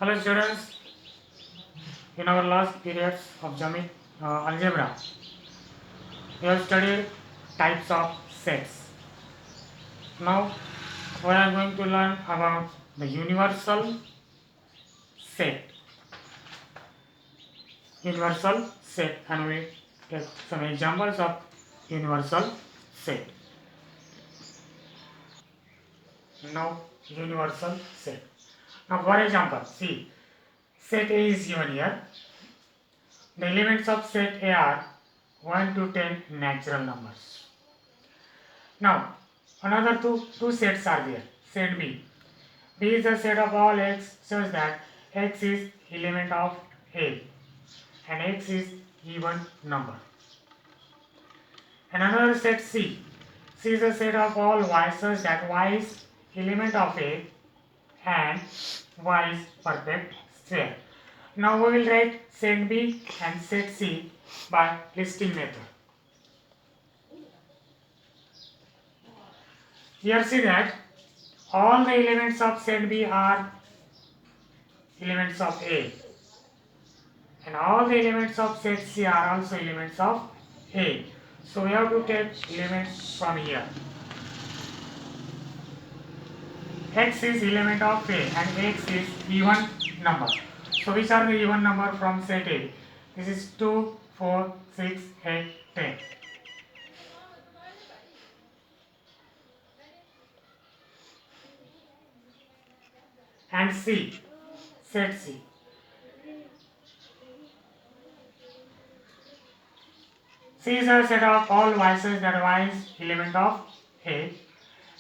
Hello students, in our last periods of algebra, we have studied types of sets. Now we are going to learn about the universal set. Universal set, and we take some examples of universal set. Now universal set. Now for example, see, set A is given here. The elements of set A are 1 to 10 natural numbers. Now, another two sets are there. Set B. B is the set of all x such that x is element of A and x is even number. And another set C. C is the set of all y such that y is element of A and y is perfect square. Now we will write set B and set C by listing method. Here see that all the elements of set B are elements of A and all the elements of set C are also elements of A. So we have to take elements from here. X is element of A and X is even number. So which are the even number from set A? This is 2, 4, 6, 8, 10. And C, set C. C is a set of all y such that y is element of A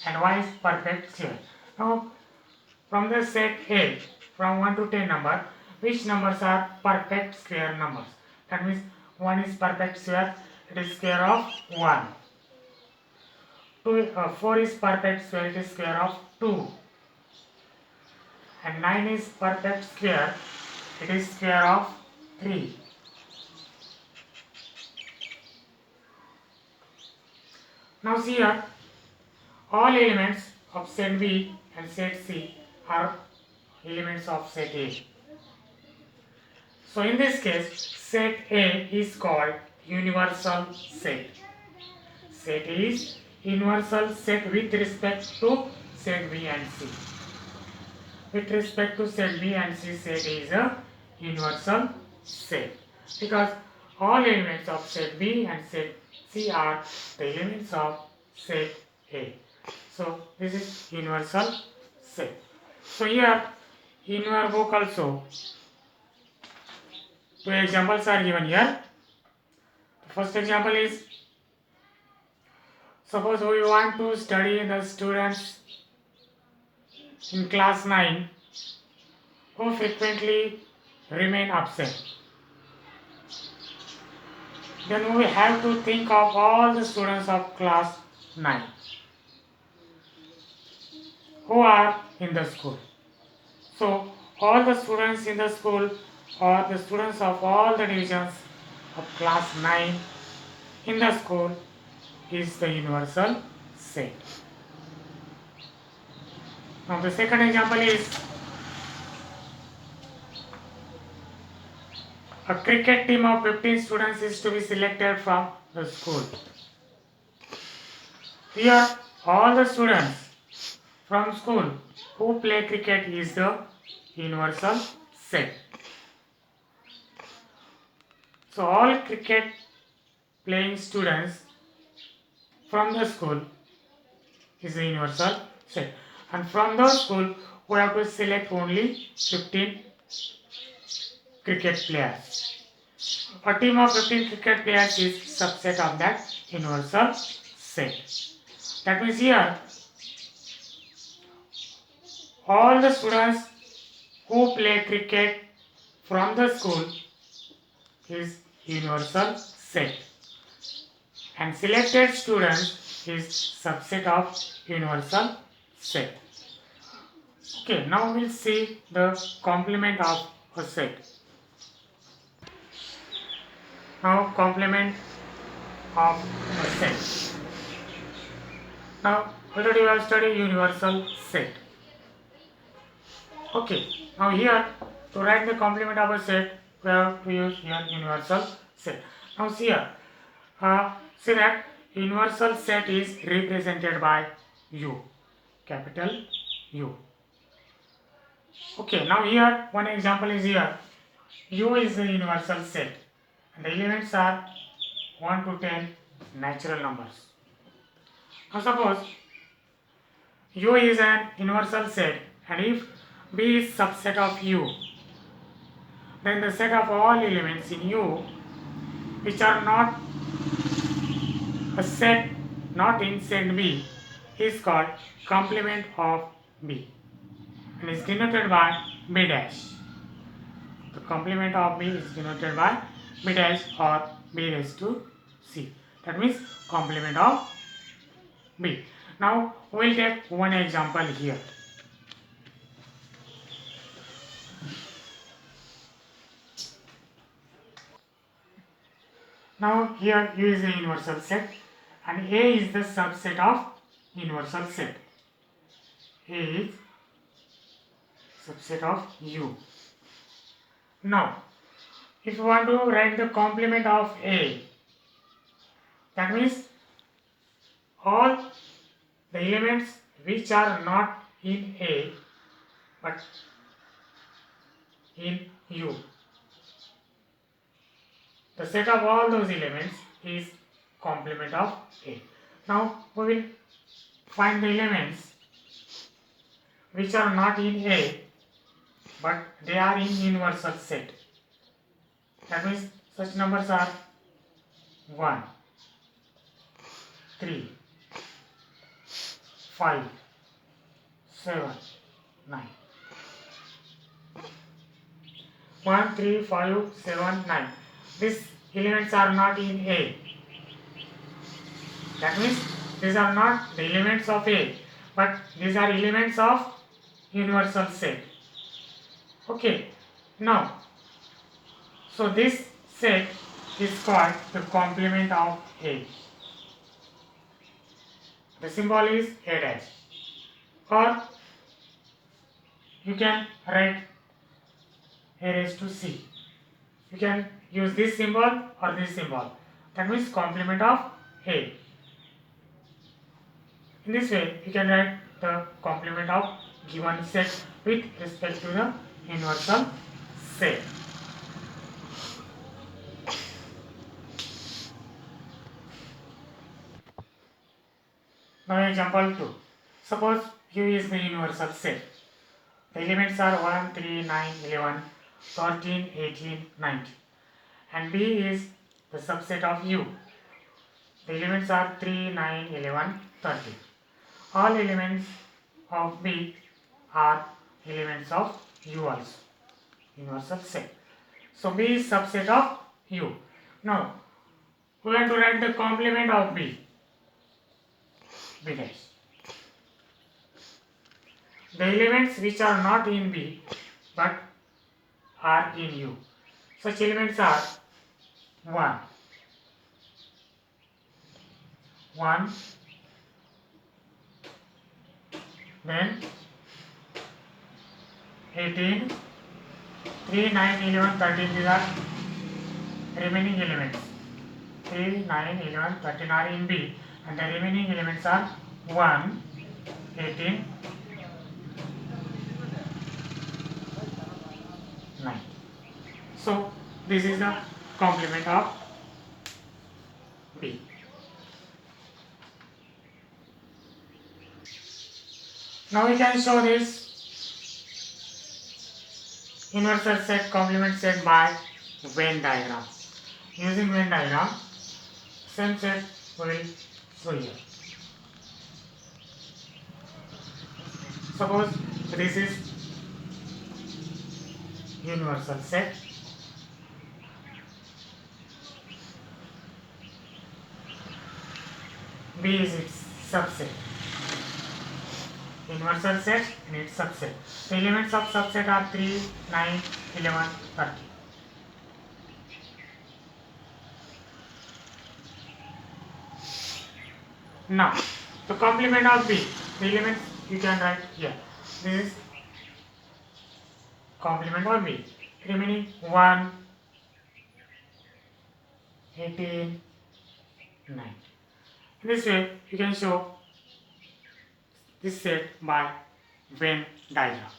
and y is perfect square. Now from the set A, from 1 to 10 number, which numbers are perfect square numbers? That means 1 is perfect square, it is square of 1. 4 is perfect square, it is square of 2. And 9 is perfect square, it is square of 3. Now see here, all elements of set B and set C are elements of set A. So in this case, set A is called universal set. Set A is universal set with respect to set B and C. With respect to set B and C, set A is a universal set because all elements of set B and set C are the elements of set A. So this is universal set. So here in your book also two examples are given here. The first example is, suppose we want to study the students in class 9 who frequently remain absent. Then we have to think of all the students of class 9 who are in the school. So all the students in the school or the students of all the divisions of class 9 in the school is the universal set. Now the second example is, a cricket team of 15 students is to be selected from the school. Here all the students from school who play cricket is the universal set. So all cricket playing students from the school is the universal set. And from the school we have to select only 15 cricket players. A team of 15 cricket players is subset of that universal set. That means here all the students who play cricket from the school is universal set and selected students is subset of universal set. Okay, now we'll see the complement of a set. Now complement of a set. Now already we have studied universal set. Okay, now here to write the complement of a set, we have to use here universal set. Now see here, see that universal set is represented by U, capital U. Okay, now here one example is here. U is the universal set and the elements are 1 to 10 natural numbers. Now suppose U is an universal set and if B is subset of U, then the set of all elements in U which are not a set not in set B is called complement of B and is denoted by B dash. The complement of B is denoted by B dash or B raised to C. That means complement of B. Now we will take one example here. Now here U is a universal set and A is the subset of universal set. A is subset of U. Now if you want to write the complement of A, that means all the elements which are not in A but in U. The set of all those elements is complement of A. Now we will find the elements which are not in A but they are in universal set. That means such numbers are 1, 3, 5, 7, 9. 1, 3, 5, 7, 9. These elements are not in A. That means these are not the elements of A, but these are elements of universal set. Okay, now, so this set is called the complement of A. The symbol is A dash, or you can write A raised to C. You can use this symbol or this symbol. That means complement of A. In this way, you can write the complement of given set with respect to the universal set. Now example 2. Suppose U is the universal set. The elements are 1, 3, 9, 11, 13, 18, 19. And B is the subset of U. The elements are 3, 9, 11, 13. All elements of B are elements of U also, universal set. So B is subset of U. Now we want to write the complement of B. B dash. The elements which are not in B but are in U. Such elements are 1, 1, then 18, 3, 9, 11, 13, these are remaining elements. 3, 9, 11, 13 are in B and the remaining elements are 1, 18, 9. So this is the complement of B. Now we can show this universal set complement set by Venn diagram. Using Venn diagram, same set we will show here. Suppose this is universal set. B is its subset. Universal set and its subset. The elements of subset are 3, 9, 11, 13. Now, the complement of B, the elements you can write here. This is complement of B. Remaining 1, 18, 9. In this way, you can show this set by Venn diagram.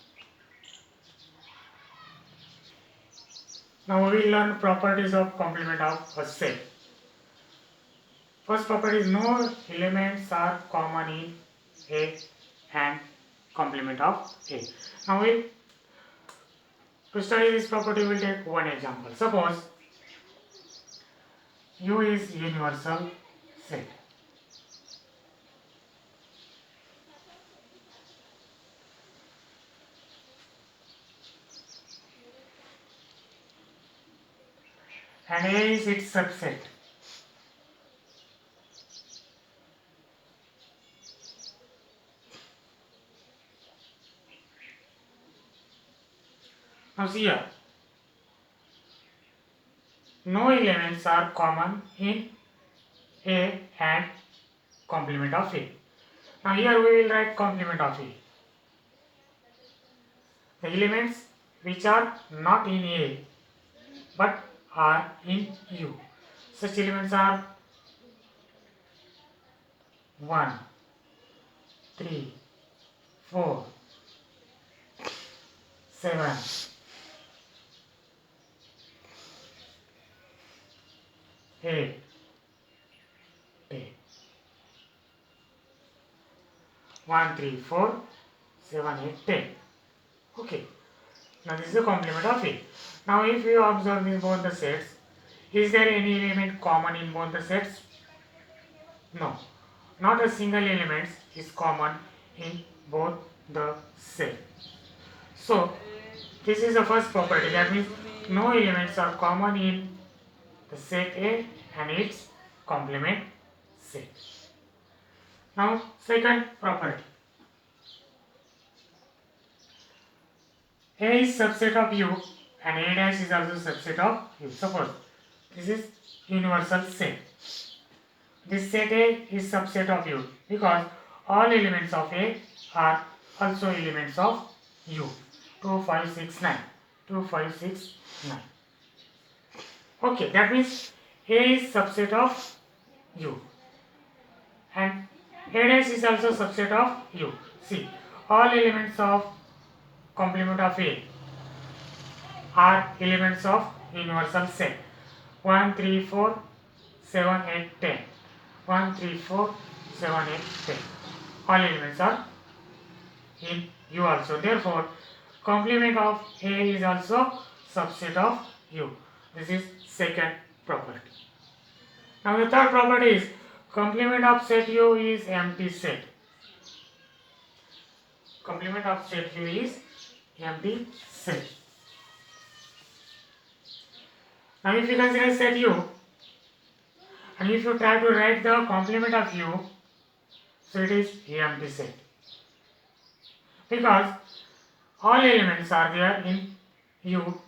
Now we will learn properties of complement of a set. First property is no elements are common in A and complement of A. Now to study this property we will take one example. Suppose U is universal set. And A is its subset. Now see here, no elements are common in A and complement of A. Now here we will write complement of A. The elements which are not in A but are in U. Such elements are 1, 3, 4, 7, 8, 10. 1, 3, 4, 7, 8, 10. Okay. Now this is the complement of A. Now if you observe in both the sets, is there any element common in both the sets? No. Not a single element is common in both the sets. So this is the first property, that means no elements are common in the set A and its complement set. Now second property, A is subset of U and A dash is also subset of U. Suppose this is universal set. This set A is subset of U because all elements of A are also elements of U. 2, 5, 6, 9. 2, 5, 6, 9. Okay, that means A is subset of U and A dash is also subset of U. See, all elements of complement of A are elements of universal set. 1, 3, 4, 7, 8, 10. 1, 3, 4, 7, 8, 10. All elements are in U also. Therefore, complement of A is also subset of U. This is second property. Now the third property is complement of set U is empty set. Complement of set U is empty set. Now if you consider set U and if you try to write the complement of U, so it is empty set because all elements are there in U,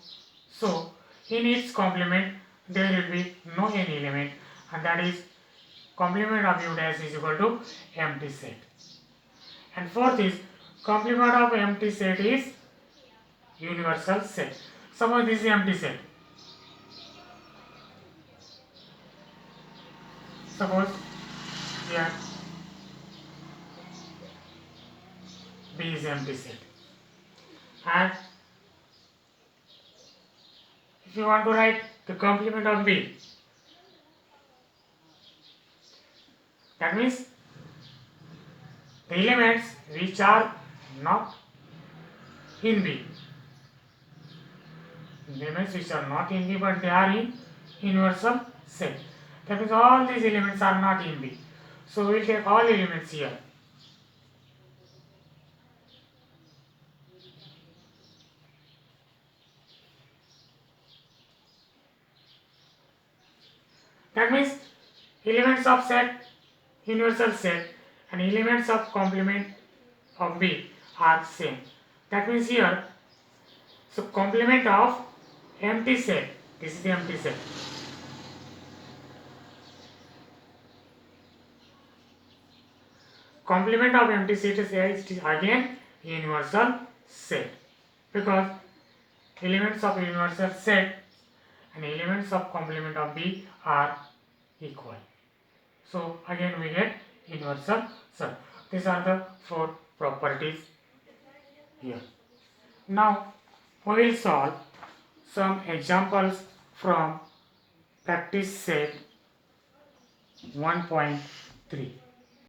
so in its complement there will be no any element, and that is complement of U dash is equal to empty set. And fourth is complement of empty set is universal set. Suppose this is empty set. Suppose here B is empty set, and if you want to write the complement of B, that means the elements which are not in B, elements which are not in B but they are in universal set. That means all these elements are not in B. So we will take all elements here. That means elements of set, universal set, and elements of complement of B are same. That means here, so complement of empty set, this is the empty set. Complement of empty set is again universal set because elements of universal set and elements of complement of B are equal. So again we get universal set. These are the 4 properties here. Now we will solve some examples from practice set 1.3.